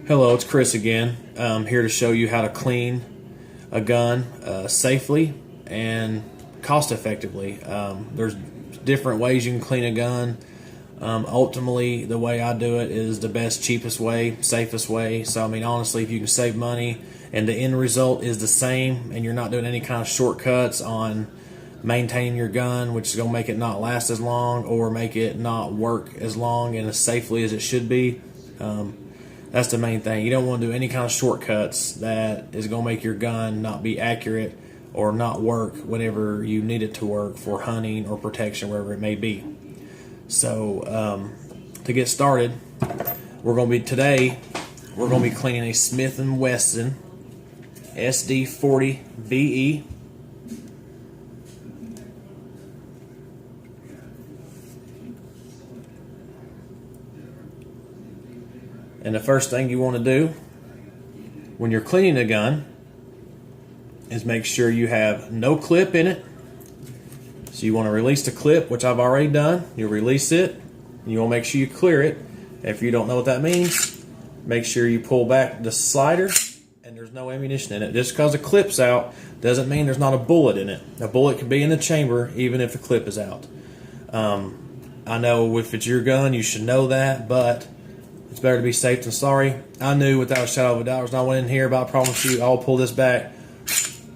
Hello, it's Chris again. I'm here to show you how to clean a gun safely and cost effectively. There's different ways you can clean a gun. Ultimately, the way I do it is the best, cheapest way, safest way. So, I mean, honestly, if you can save money and the end result is the same and you're not doing any kind of shortcuts on maintaining your gun, which is going to make it not last as long or make it not work as long and as safely as it should be, that's the main thing. You don't want to do any kind of shortcuts that is going to make your gun not be accurate or not work whenever you need it to work for hunting or protection, wherever it may be. So to get started, we're going to be cleaning a Smith & Wesson SD40 VE. And the first thing you want to do when you're cleaning a gun is make sure you have no clip in it. So you want to release the clip, which I've already done. You release it, and you want to make sure you clear it. If you don't know what that means, make sure you pull back the slider and there's no ammunition in it. Just because the clip's out doesn't mean there's not a bullet in it. A bullet can be in the chamber even if the clip is out. I know if it's your gun, you should know that, but it's better to be safe than sorry. I knew without a shadow of a doubt when I went in here, but I promise you I'll pull this back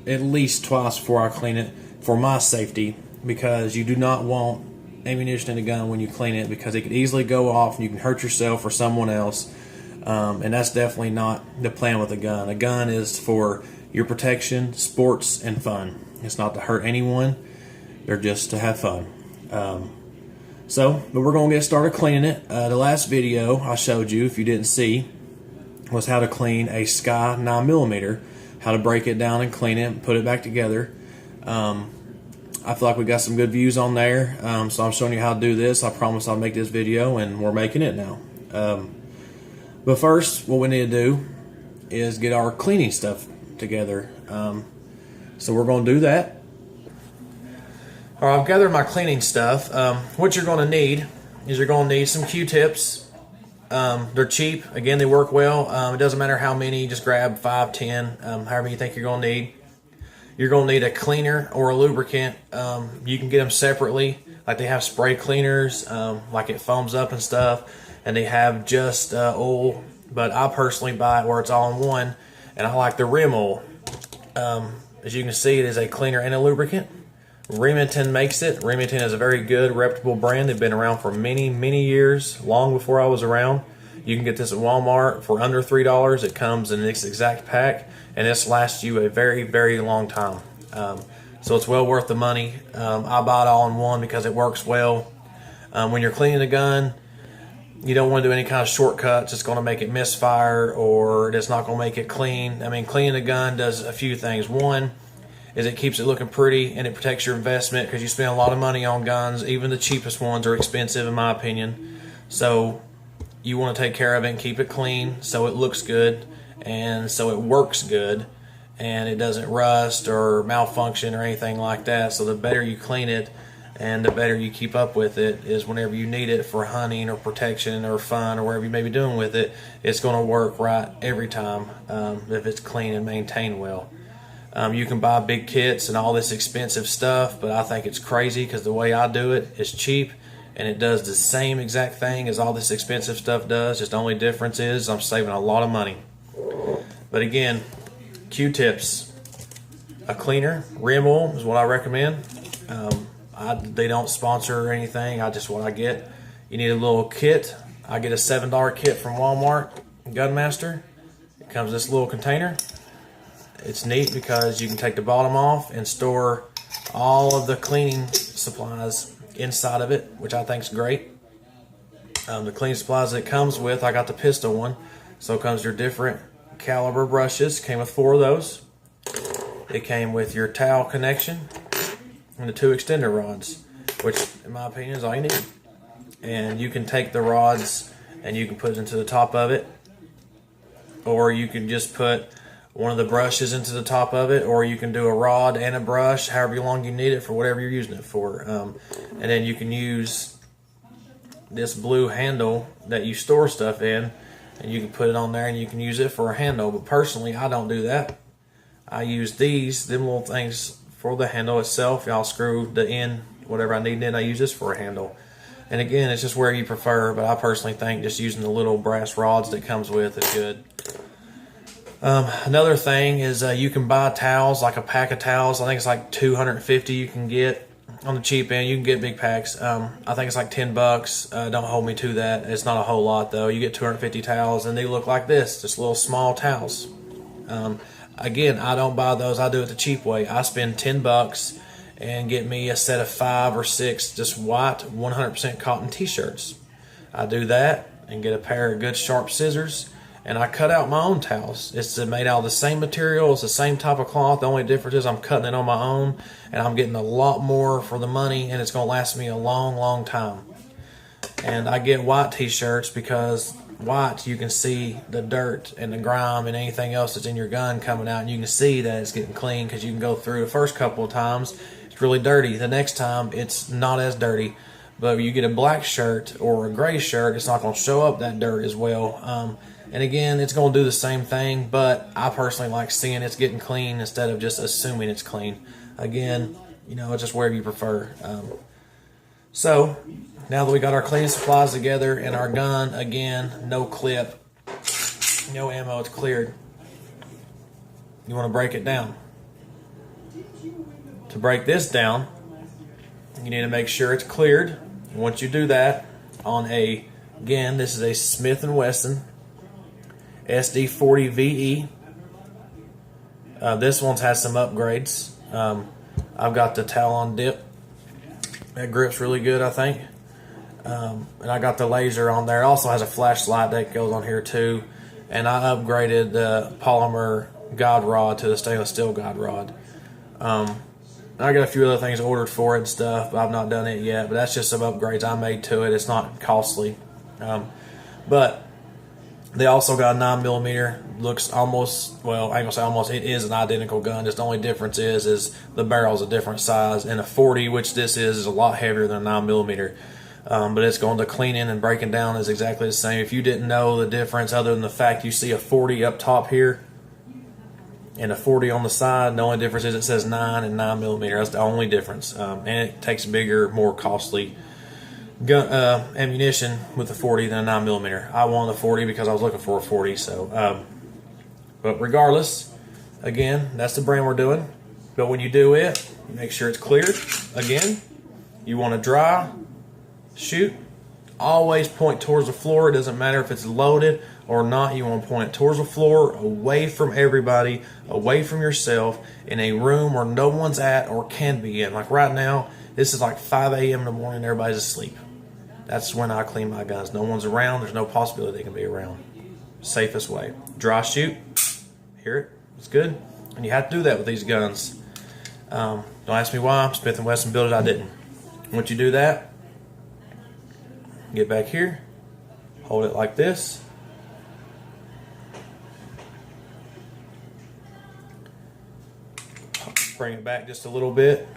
at least twice before I clean it for my safety, because you do not want ammunition in a gun when you clean it, because it could easily go off and you can hurt yourself or someone else, and that's definitely not the plan with a gun. A gun is for your protection, sports, and fun. It's not to hurt anyone. They're just to have fun. But we're going to get started cleaning it. The last video I showed you, if you didn't see, was how to clean a Sky 9mm, how to break it down and clean it and put it back together. I feel like we got some good views on there, so I'm showing you how to do this. I promise I'll make this video, and we're making it now. But first, what we need to do is get our cleaning stuff together. So we're going to do that. All right, I've gathered my cleaning stuff. What you're going to need is you're going to need some Q-tips. They're cheap. Again, they work well. It doesn't matter how many. Just grab 5, 10, however you think you're going to need. You're going to need a cleaner or a lubricant. You can get them separately. Like they have spray cleaners, like it foams up and stuff. And they have just oil. But I personally buy it where it's all in one. And I like the rim oil. As you can see, it is a cleaner and a lubricant. Remington makes it. Remington is a very good, reputable brand. They've been around for many, many years, long before I was around. You can get this at Walmart for under $3. It comes in this exact pack, and this lasts you a very, very long time. So it's well worth the money. I buy it all in one because it works well. When you're cleaning a gun, you don't want to do any kind of shortcuts. It's going to make it misfire, or it's not going to make it clean. I mean, cleaning a gun does a few things. One is it keeps it looking pretty, and it protects your investment, because you spend a lot of money on guns. Even the cheapest ones are expensive, in my opinion. So you want to take care of it and keep it clean so it looks good and so it works good and it doesn't rust or malfunction or anything like that. So the better you clean it and the better you keep up with it is whenever you need it for hunting or protection or fun or whatever you may be doing with it, it's going to work right every time if it's clean and maintained well. You can buy big kits and all this expensive stuff, but I think it's crazy because the way I do it is cheap and it does the same exact thing as all this expensive stuff does. Just the only difference is I'm saving a lot of money. But again, Q-tips, a cleaner, rim oil is what I recommend. They don't sponsor or anything. I just what I get. You need a little kit. I get a $7 kit from Walmart, Gunmaster. It comes in this little container. It's neat because you can take the bottom off and store all of the cleaning supplies inside of it, which I think is great. The cleaning supplies that it comes with, I got the pistol one, so it comes your different caliber brushes. Came with 4 of those. It came with your towel connection and the 2 extender rods, which in my opinion is all you need. And you can take the rods and you can put it into the top of it, or you can just put one of the brushes into the top of it, or you can do a rod and a brush, however long you need it for whatever you're using it for. And then you can use this blue handle that you store stuff in and you can put it on there and you can use it for a handle. But personally, I don't do that. I use them little things for the handle itself. I'll screw the end, whatever I need in. I use this for a handle. And again, it's just where you prefer, but I personally think just using the little brass rods that comes with is good. Another thing is you can buy towels, like a pack of towels. I think it's like 250 you can get on the cheap end. You can get big packs. I think it's like $10. Don't hold me to that. It's not a whole lot though. You get 250 towels and they look like this, just little small towels. Again, I don't buy those. I do it the cheap way. I spend $10 and get me a set of 5 or 6 just white 100% cotton t-shirts. I do that and get a pair of good sharp scissors, and I cut out my own towels. It's made out of the same material, it's the same type of cloth. The only difference is I'm cutting it on my own, and I'm getting a lot more for the money, and it's going to last me a long, long time. And I get white t-shirts because white, you can see the dirt and the grime and anything else that's in your gun coming out, and you can see that it's getting clean because you can go through the first couple of times, it's really dirty. The next time, it's not as dirty. But you get a black shirt or a gray shirt, it's not going to show up that dirt as well. And again, it's going to do the same thing, but I personally like seeing it's getting clean instead of just assuming it's clean. Again, you know, it's just wherever you prefer. So, now that we got our cleaning supplies together and our gun, again, no clip, no ammo, it's cleared. You want to break it down. To break this down, you need to make sure it's cleared. Once you do that, again, this is a Smith & Wesson SD40 VE. This one's has some upgrades. I've got the Talon dip. That grip's really good, I think. And I got the laser on there. It also has a flashlight that goes on here too. And I upgraded the polymer guide rod to the stainless steel guide rod. I got a few other things ordered for it and stuff, but I've not done it yet. But that's just some upgrades I made to it. It's not costly. But they also got a 9mm. Looks almost, well, I ain't gonna say almost, it is an identical gun. Just the only difference is the barrel's a different size. And a 40, which this is a lot heavier than a 9mm. But it's going to cleaning and breaking down is exactly the same. If you didn't know the difference, other than the fact you see a 40 up top here and a 40 on the side, the only difference is it says 9 and 9mm. That's the only difference. And it takes bigger, more costly gun ammunition with the 40 than a 9mm. I wanted a 40 because I was looking for a 40. So, but regardless, again, that's the brand we're doing. But when you do it, make sure it's cleared. Again, you want to dry, shoot, always point towards the floor. It doesn't matter if it's loaded or not. You want to point it towards the floor, away from everybody, away from yourself, in a room where no one's at or can be in. Like right now, this is like 5 a.m. in the morning, everybody's asleep. That's when I clean my guns. No one's around, there's no possibility they can be around. Safest way. Dry shoot, hear it, it's good. And you have to do that with these guns. Don't ask me why, Smith & Wesson built it, I didn't. Once you do that, get back here, hold it like this. Bring it back just a little bit.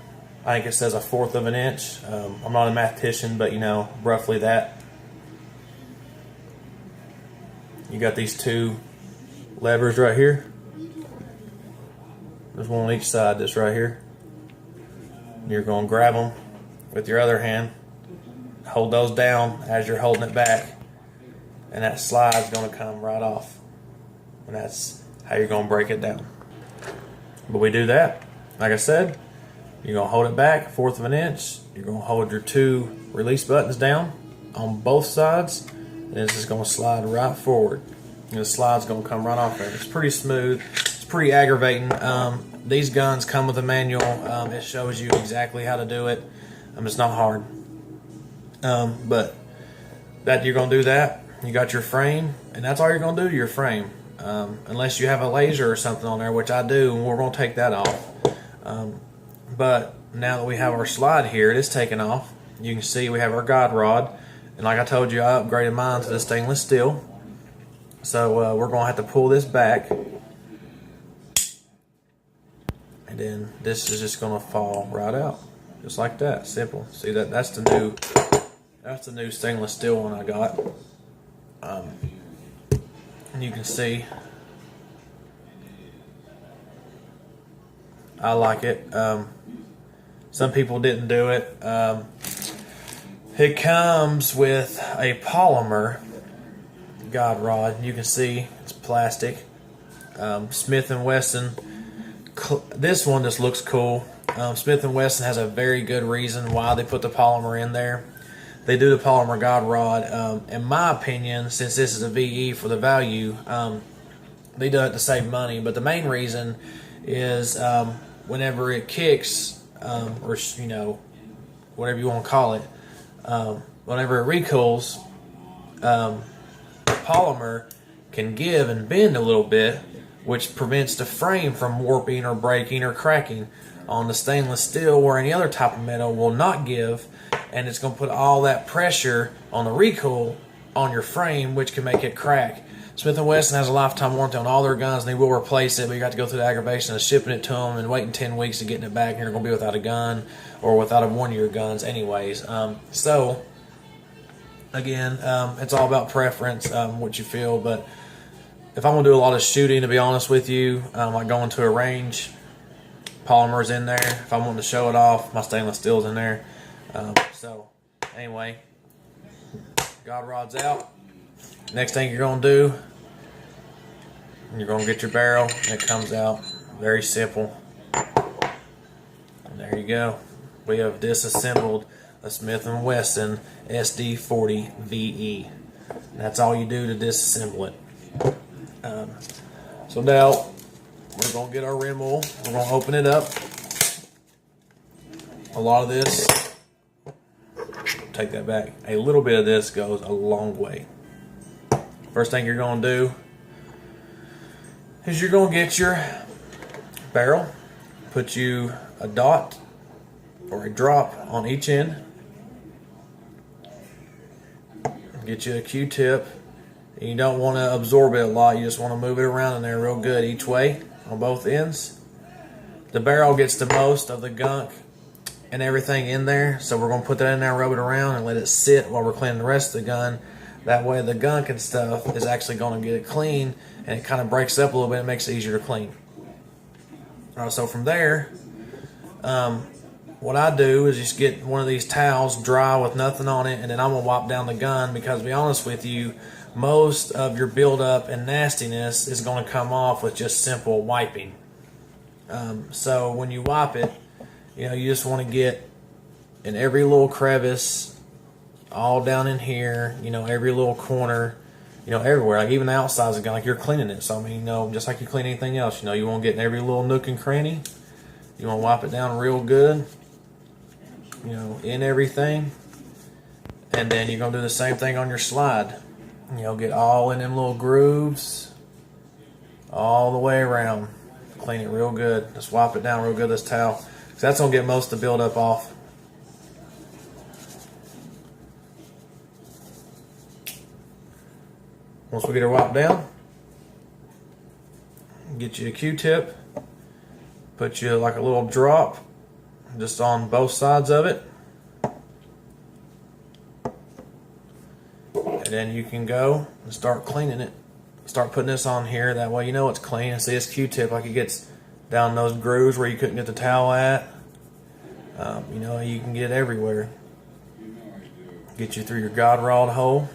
I think it says 1/4 of an inch. I'm not a mathematician, but you know, roughly that. You got these two levers right here. There's one on each side, this right here. You're going to grab them with your other hand. Hold those down as you're holding it back, and that slide's going to come right off. And that's how you're going to break it down. But we do that, like I said, you're going to hold it back 1/4 of an inch. You're going to hold your two release buttons down on both sides, and it's just going to slide right forward. And the slide's going to come right off there. It's pretty smooth. It's pretty aggravating. These guns come with a manual. It shows you exactly how to do it. It's not hard. But that you're going to do that. You got your frame, and that's all you're going to do to your frame. Unless you have a laser or something on there, which I do, and we're going to take that off. But now that we have our slide here, it is taken off. You can see we have our guide rod, and like I told you, I upgraded mine to the stainless steel. So we're going to have to pull this back, and then this is just going to fall right out, just like that. Simple. See that? That's the new stainless steel one I got. You can see I like it. Some people didn't do it. It comes with a polymer guide rod. You can see it's plastic. Smith & Wesson. This one just looks cool. Smith & Wesson has a very good reason why they put the polymer in there. They do the polymer guide rod. In my opinion, since this is a VE for the value, they do it to save money. But the main reason is whenever it kicks, or you know, whatever you want to call it, whenever it recools, polymer can give and bend a little bit, which prevents the frame from warping or breaking or cracking. On the stainless steel or any other type of metal will not give, and it's going to put all that pressure on the recoil on your frame, which can make it crack. Smith & Wesson has a lifetime warranty on all their guns, and they will replace it, but you got to go through the aggravation of shipping it to them and waiting 10 weeks to getting it back, and you're going to be without a gun or without one of your guns anyways. So again, it's all about preference, what you feel. But if I'm going to do a lot of shooting, to be honest with you, like going to a range, polymer's in there. If I want to show it off, my stainless steel's in there. So anyway, guide rod's out. Next thing you're going to do, you're going to get your barrel, and it comes out. Very simple. And there you go. We have disassembled a Smith & Wesson SD40 VE. That's all you do to disassemble it. So now we're going to get our rim oil. We're going to open it up. A lot of this, take that back, a little bit of this goes a long way. First thing you're going to do is you're going to get your barrel, put you a dot or a drop on each end, get you a Q-tip. You don't want to absorb it a lot, you just want to move it around in there real good each way on both ends. The barrel gets the most of the gunk and everything in there, so we're going to put that in there, rub it around, and let it sit while we're cleaning the rest of the gun. That way the gunk and stuff is actually going to get it clean, and it kind of breaks up a little bit and makes it easier to clean. Alright, so from there, what I do is just get one of these towels dry with nothing on it, and then I'm going to wipe down the gun, because to be honest with you, most of your buildup and nastiness is going to come off with just simple wiping. So when you wipe it, you know, you just want to get in every little crevice, all down in here, you know, every little corner, you know, everywhere, like even the outsides of the gun, like you're cleaning it. So I mean, you know, just like you clean anything else, you know, you want to get in every little nook and cranny. You want to wipe it down real good, you know, in everything. And then you're going to do the same thing on your slide. You know, get all in them little grooves all the way around. Clean it real good. Just wipe it down real good, this towel, because that's going to get most of the buildup off. Once we get her wiped down, get you a Q-tip, put you like a little drop just on both sides of it, and then you can go and start cleaning it. Start putting this on here, that way you know it's clean. And see this Q-tip, like it gets down those grooves where you couldn't get the towel at. You know, you can get everywhere. Get you through your guide rod hole.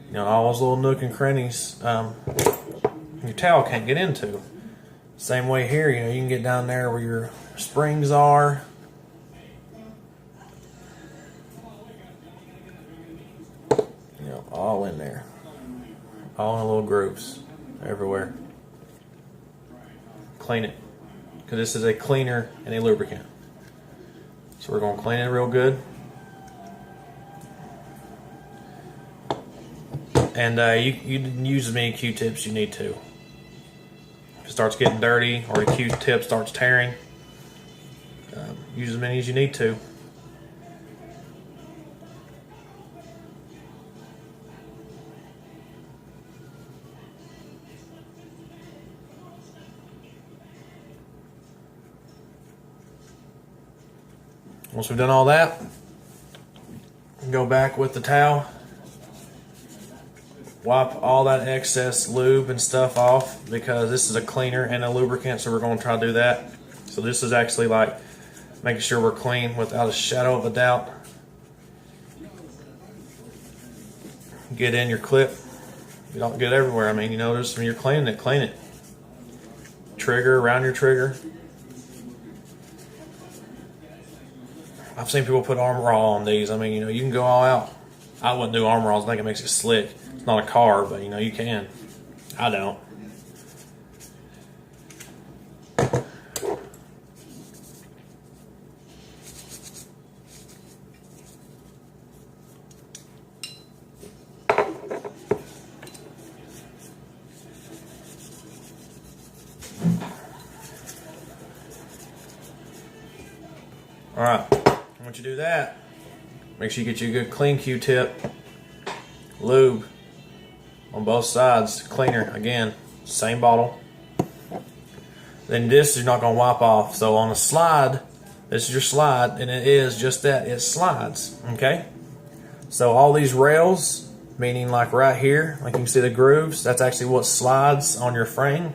You know, all those little nook and crannies your towel can't get into. Same way here, you know, you can get down there where your springs are. You know, all in there. All in the little grooves everywhere. Clean it, because this is a cleaner and a lubricant. So we're going to clean it real good. And you can use as many Q-tips you need to. If it starts getting dirty or a Q-tip starts tearing, use as many as you need to. Once we've done all that, go back with the towel, wipe all that excess lube and stuff off, because this is a cleaner and a lubricant, so we're going to try to do that. So this is actually like making sure we're clean without a shadow of a doubt. Get in your clip. You don't get everywhere. I mean, you notice when you're cleaning it, clean it. Trigger, around your trigger. I've seen people put Armor All on these. I mean, you know, you can go all out. I wouldn't do Armor All. I think it makes it slick. It's not a car, but you know, you can. I don't. Alright, once you do that, make sure you get you a good clean Q-tip, lube on both sides, cleaner, again, same bottle. Then this is not going to wipe off. So on a slide, this is your slide, and it is just that, it slides, okay? So all these rails, meaning like right here, like you can see the grooves, that's actually what slides on your frame.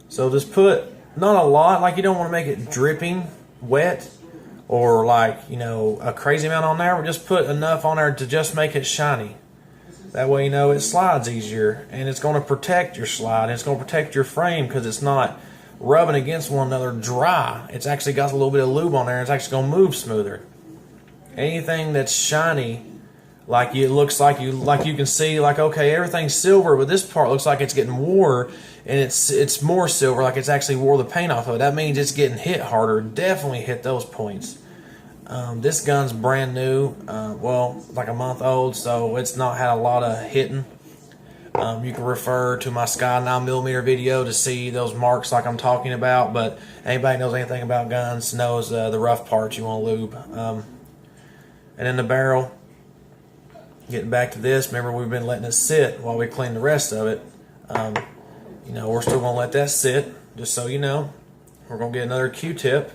So just put, not a lot, like you don't want to make it dripping wet, or like, you know, a crazy amount on there. We'll just put enough on there to just make it shiny. That way, you know, it slides easier, and it's going to protect your slide, and it's going to protect your frame because it's not rubbing against one another dry. It's actually got a little bit of lube on there, and it's actually going to move smoother. Anything that's shiny, like it looks like you can see, like, okay, everything's silver, but this part looks like it's getting wore, and it's more silver, like it's actually wore the paint off of it. That means it's getting hit harder. Definitely hit those points. This gun's brand new, well, like a month old, so it's not had a lot of hitting. You can refer to my Sky 9mm video to see those marks like I'm talking about, but anybody knows anything about guns knows the rough parts you want to lube. And in the barrel, getting back to this, remember we've been letting it sit while we clean the rest of it. You know, we're still going to let that sit, just so you know. We're going to get another Q-tip,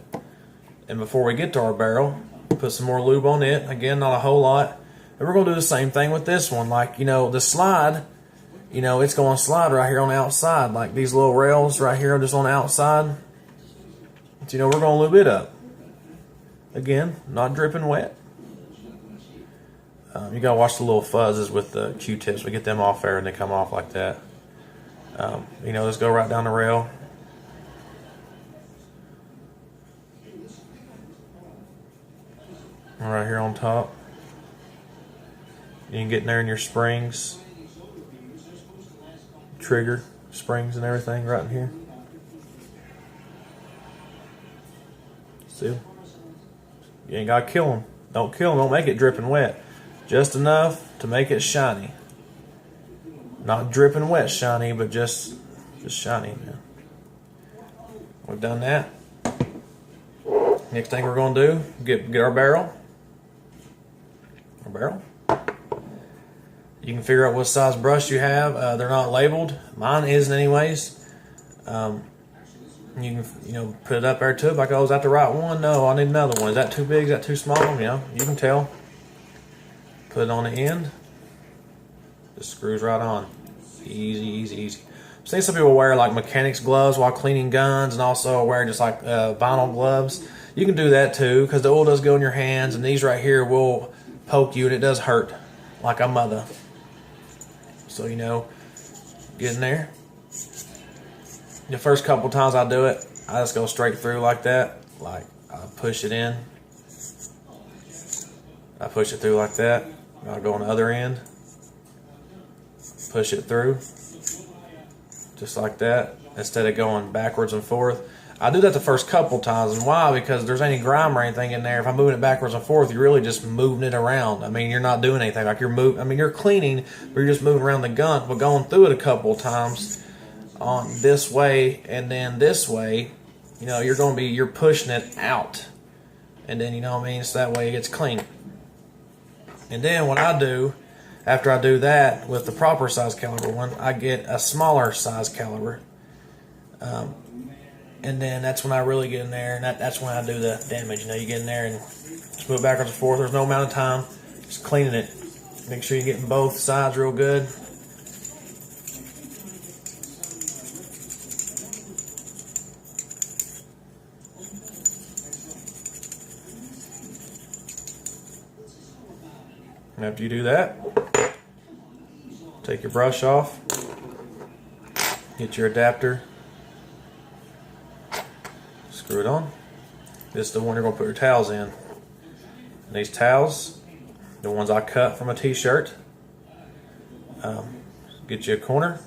and before we get to our barrel, put some more lube on it. Again, not a whole lot. And we're going to do the same thing with this one. Like, you know, the slide, you know, it's going to slide right here on the outside. Like these little rails right here are just on the outside. But, you know, we're going to lube it up. Again, not dripping wet. You got to watch the little fuzzes with the Q-tips. We get them off there and they come off like that. You know, just go right down the rail. Right here on top. You can get in there in your springs, trigger, springs and everything right in here. See? You ain't got to kill them. Don't kill them. Don't make it dripping wet. Just enough to make it shiny. Not dripping wet shiny, but just shiny, man. We've done that. Next thing we're going to do, get our barrel. You can figure out what size brush you have. They're not labeled. Mine isn't anyways. You can, you know, put it up there too. Like, oh, is that the right one? No, I need another one. Is that too big? Is that too small? You know, you can tell. Put it on the end. Just screws right on. Easy, easy, easy. I've seen some people wear like mechanics gloves while cleaning guns, and also wear just like vinyl gloves. You can do that too, because the oil does go in your hands, and these right here will poke you, and it does hurt like a mother. So, you know, get in there. The first couple times I do it, I just go straight through like that. Like, I push it in. I push it through like that. I'll go on the other end. Push it through. Just like that. Instead of going backwards and forth. I do that the first couple times. And why? Because there's any grime or anything in there. If I'm moving it backwards and forth, you're really just moving it around. I mean, you're not doing anything. Like, you're cleaning, but you're just moving around the gun. But going through it a couple times on this way and then this way, you know, you're pushing it out. And then, you know what I mean? So that way it gets clean. And then what I do, after I do that with the proper size caliber one, I get a smaller size caliber. And then that's when I really get in there, and that's when I do the damage. You know, you get in there and just move backwards and forth. There's no amount of time. Just cleaning it. Make sure you're getting both sides real good. After you do that, take your brush off, get your adapter, screw it on. This is the one you're going to put your towels in. And these towels, the ones I cut from a t-shirt, get you a corner.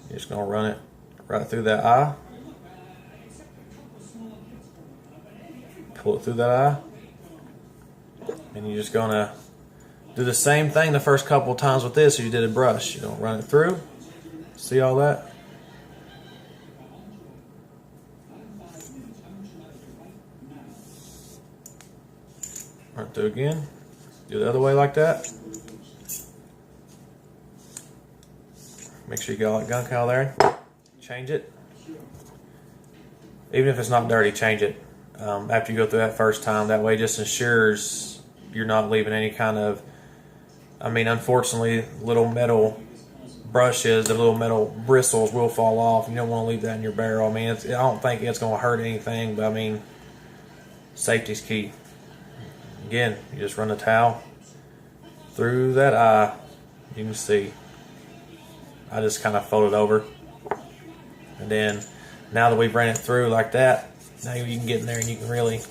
You're just going to run it right through that eye. Pull it through that eye. And you're just going to do the same thing the first couple of times with this as you did a brush. You're going to run it through. See all that? Run it through again. Do the other way like that. Make sure you get all that gunk out of there. Change it. Even if it's not dirty, change it. After you go through that first time, that way it just ensures you're not leaving any kind of, I mean, unfortunately, little metal brushes, the little metal bristles will fall off. You don't want to leave that in your barrel. I mean, I don't think it's going to hurt anything, but I mean, safety's key. Again, you just run the towel through that eye. You can see. I just kind of fold it over. And then, now that we've ran it through like that, now you can get in there and you can really,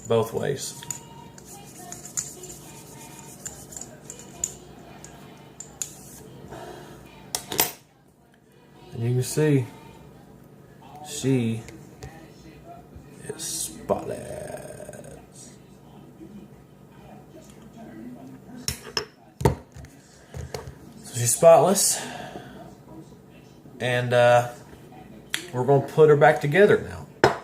both ways. And you can see, she is spotless. So she's spotless. And we're going to put her back together now.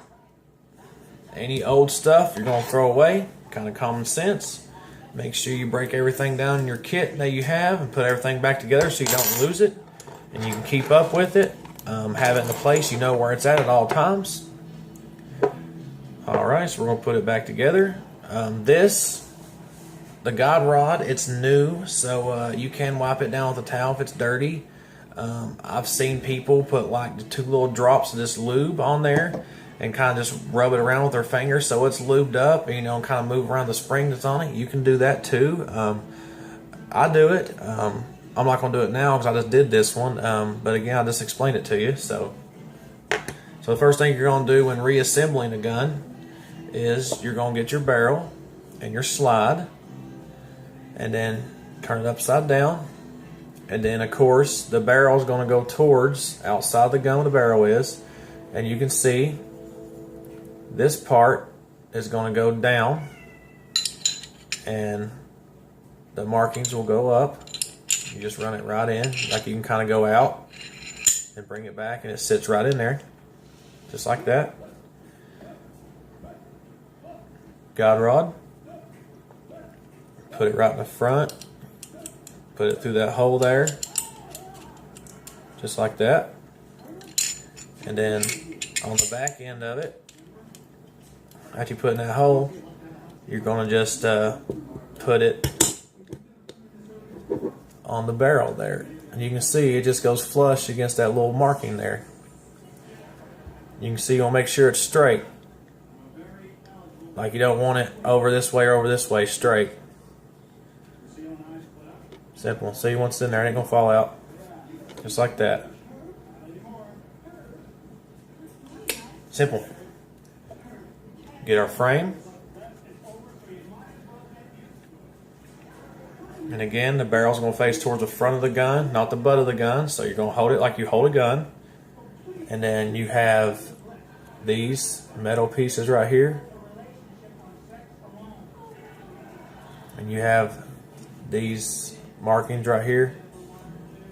Any old stuff you're going to throw away, kind of common sense. Make sure you break everything down in your kit that you have and put everything back together so you don't lose it. And you can keep up with it. Have it in the place you know where it's at all times. Alright, so we're going to put it back together. The guide rod, it's new, so you can wipe it down with a towel if it's dirty. I've seen people put like 2 little drops of this lube on there and kind of just rub it around with their fingers so it's lubed up, and, you know, kind of move around the spring that's on it. You can do that too. I do it. I'm not going to do it now because I just did this one, but again, I just explained it to you. So the first thing you're going to do when reassembling a gun is you're going to get your barrel and your slide and then turn it upside down. And then, of course, the barrel is going to go towards outside the gun where the barrel is. And you can see this part is going to go down. And the markings will go up. You just run it right in. Like you can kind of go out and bring it back. And it sits right in there. Just like that. Guide rod. Put it right in the front. Put it through that hole there, just like that. And then on the back end of it, after you put in that hole, you're going to just put it on the barrel there. And you can see it just goes flush against that little marking there. You can see, you'll make sure it's straight. Like you don't want it over this way or over this way, straight. Simple. See, once it's in there, it ain't gonna fall out. Just like that. Simple. Get our frame. And again, the barrel's gonna face towards the front of the gun, not the butt of the gun. So you're gonna hold it like you hold a gun. And then you have these metal pieces right here. And you have these markings right here,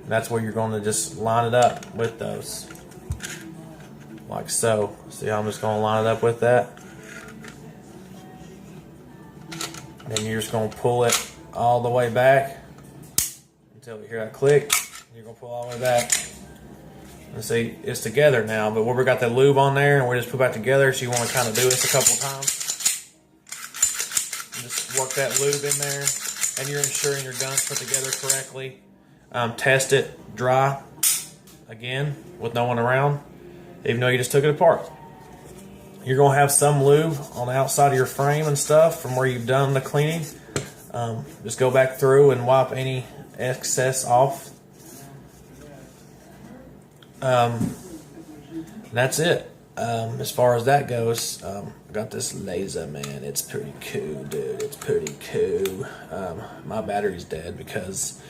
and that's where you're going to just line it up with those, like so. See how I'm just going to line it up with that, and then you're just going to pull it all the way back until you hear that click. You're going to pull all the way back, and see it's together now. But we got that lube on there, and we just put it back together. So you want to kind of do this a couple times, and just work that lube in there. And you're ensuring your gun's put together correctly. Test it dry, again, with no one around, even though you just took it apart. You're going to have some lube on the outside of your frame and stuff from where you've done the cleaning. Just go back through and wipe any excess off. That's it. As far as that goes, I got this laser, man. It's pretty cool, dude. It's pretty cool. My battery's dead because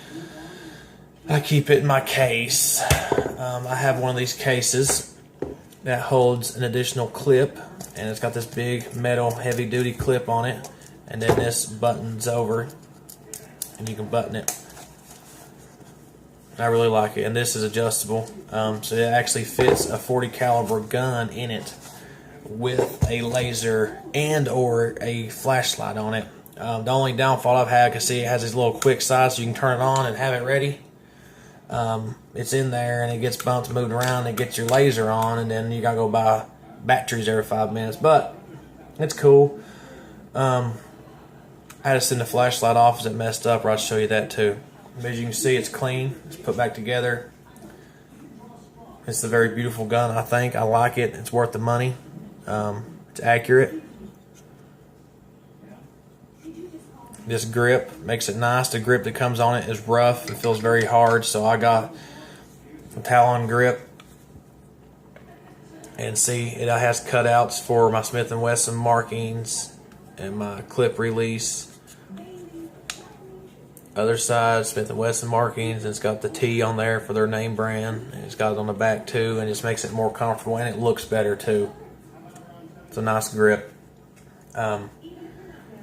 I keep it in my case. I have one of these cases that holds an additional clip, and it's got this big metal heavy-duty clip on it, and then this buttons over, and you can button it. I really like it, and this is adjustable, so it actually fits a .40 caliber gun in it with a laser and or a flashlight on it. The only downfall I've had, because see, it has these little quick sides, so you can turn it on and have it ready. It's in there, and it gets bumped, moved around, and it gets your laser on, and then you gotta go buy batteries every 5 minutes. But it's cool. I had to send the flashlight off as it messed up, or I'll show you that too. As you can see, it's clean. It's put back together. It's a very beautiful gun, I think. I like it. It's worth the money. It's accurate. This grip makes it nice. The grip that comes on it is rough. It feels very hard, so I got a Talon grip. And see, it has cutouts for my Smith & Wesson markings and my clip release. Other side, Smith & Wesson markings, and it's got the T on there for their name brand, and it's got it on the back too, and it just makes it more comfortable, and it looks better too. It's a nice grip. And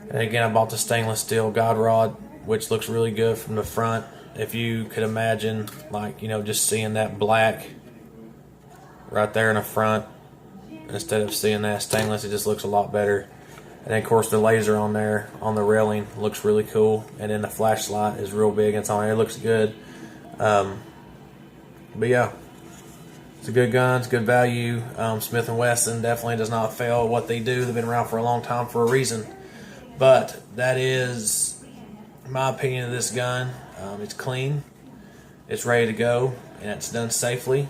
again, I bought the stainless steel guide rod, which looks really good from the front. If you could imagine, like, you know, just seeing that black right there in the front, instead of seeing that stainless, it just looks a lot better. And then, of course, the laser on there on the railing looks really cool. And then the flashlight is real big. It's on there. It looks good. But yeah, it's a good gun. It's good value. Smith & Wesson definitely does not fail at what they do. They've been around for a long time for a reason. But that is my opinion of this gun. It's clean. It's ready to go. And it's done safely.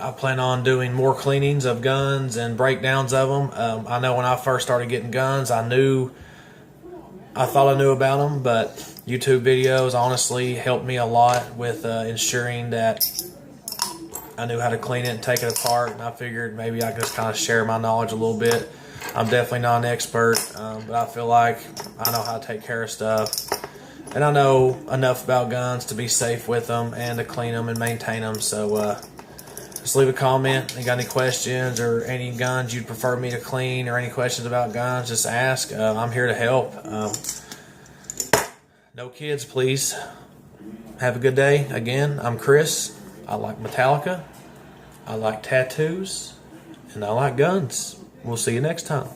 I plan on doing more cleanings of guns and breakdowns of them. I know when I first started getting guns, I thought I knew about them, but YouTube videos honestly helped me a lot with ensuring that I knew how to clean it and take it apart, and I figured maybe I could just kind of share my knowledge a little bit. I'm definitely not an expert, but I feel like I know how to take care of stuff. And I know enough about guns to be safe with them and to clean them and maintain them, so just leave a comment. If you got any questions or any guns you'd prefer me to clean or any questions about guns, just ask. I'm here to help. No kids, please. Have a good day. Again, I'm Chris. I like Metallica. I like tattoos. And I like guns. We'll see you next time.